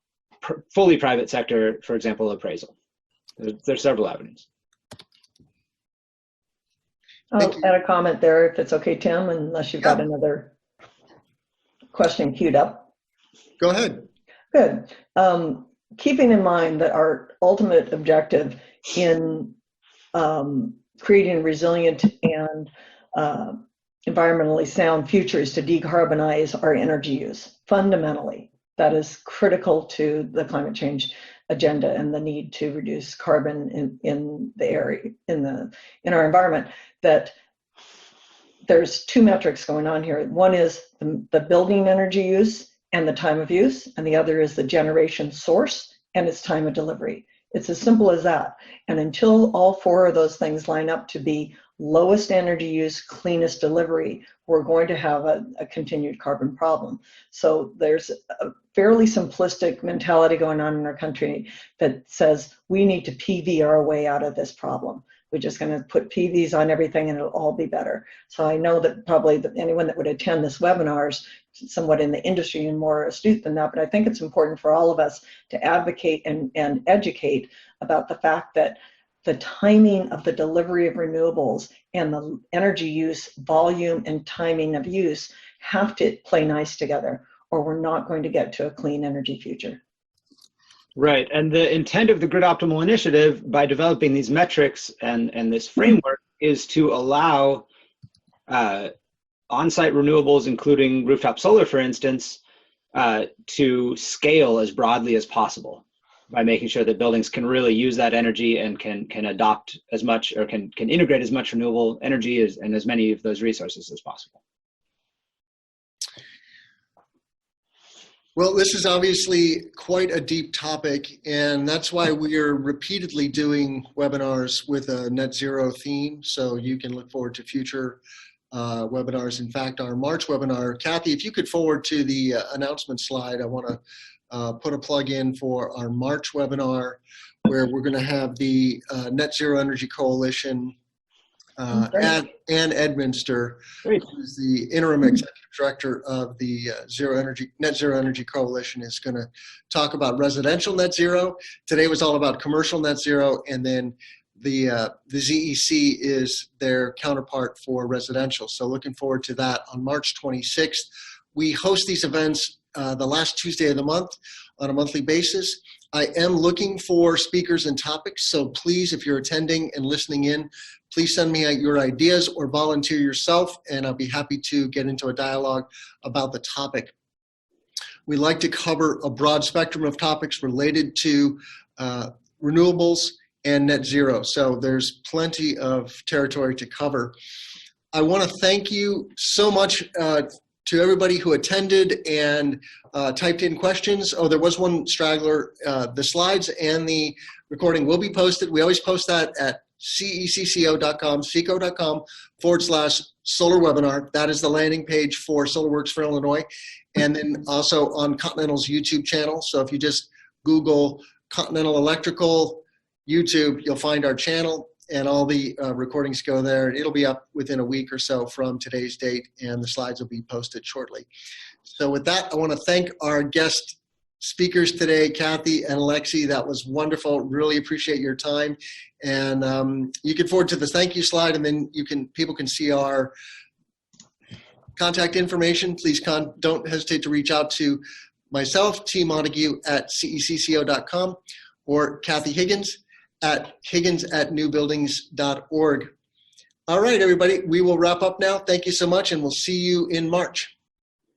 fully private sector, for example, appraisal. There's several avenues. I'll add a comment there, if it's okay, Tim, unless you've got another question queued up. Go ahead. Good. Keeping in mind that our ultimate objective in creating a resilient and environmentally sound future is to decarbonize our energy use. Fundamentally, that is critical to the climate change agenda and the need to reduce carbon in the area, in our environment. That there's two metrics going on here. One is the building energy use and the time of use, and the other is the generation source and its time of delivery. It's as simple as that. And until all four of those things line up to be lowest energy use, cleanest delivery, we're going to have a continued carbon problem. So there's a fairly simplistic mentality going on in our country that says we need to PV our way out of this problem. We're just going to put PVs on everything and it'll all be better. So I know that probably anyone that would attend this webinar is somewhat in the industry and more astute than that, but I think it's important for all of us to advocate and educate about the fact that the timing of the delivery of renewables and the energy use, volume, and timing of use have to play nice together, or we're not going to get to a clean energy future. Right, and the intent of the Grid Optimal Initiative by developing these metrics and this framework is to allow on-site renewables, including rooftop solar, for instance, to scale as broadly as possible by making sure that buildings can really use that energy and can adopt as much, or can integrate as much renewable energy and as many of those resources as possible. Well, this is obviously quite a deep topic, and that's why we are repeatedly doing webinars with a net zero theme, so you can look forward to future webinars. In fact, our March webinar, Cathy, if you could forward to the announcement slide, I want to put a plug in for our March webinar, where we're going to have the Net Zero Energy Coalition Ann Edminster, who's the interim executive director of the Net Zero Energy Coalition, is going to talk about residential net zero. Today was all about commercial net zero, and then the ZEC is their counterpart for residential. So looking forward to that on March 26th. We host these events the last Tuesday of the month on a monthly basis. I am looking for speakers and topics, so please, if you're attending and listening in, please send me your ideas or volunteer yourself, and I'll be happy to get into a dialogue about the topic. We like to cover a broad spectrum of topics related to renewables and net zero, so there's plenty of territory to cover. I want to thank you so much to everybody who attended and typed in questions. Oh, there was one straggler. The slides and the recording will be posted. We always post that at cecco.com, seco.com/solar webinar. That is the landing page for SolarWorks for Illinois, and then also on Continental's YouTube channel. So if you just Google Continental Electrical YouTube, you'll find our channel, and all the recordings go there. It'll be up within a week or so from today's date, and the slides will be posted shortly. So with that, I want to thank our guest speakers today, Cathy and Alexi. That was wonderful. Really appreciate your time. And you can forward to the thank you slide, and then people can see our contact information. Please don't hesitate to reach out to myself, T. Montague at cecco.com, or Cathy Higgins at higgins@newbuildings.org. All right, everybody, we will wrap up now. Thank you so much, and we'll see you in March.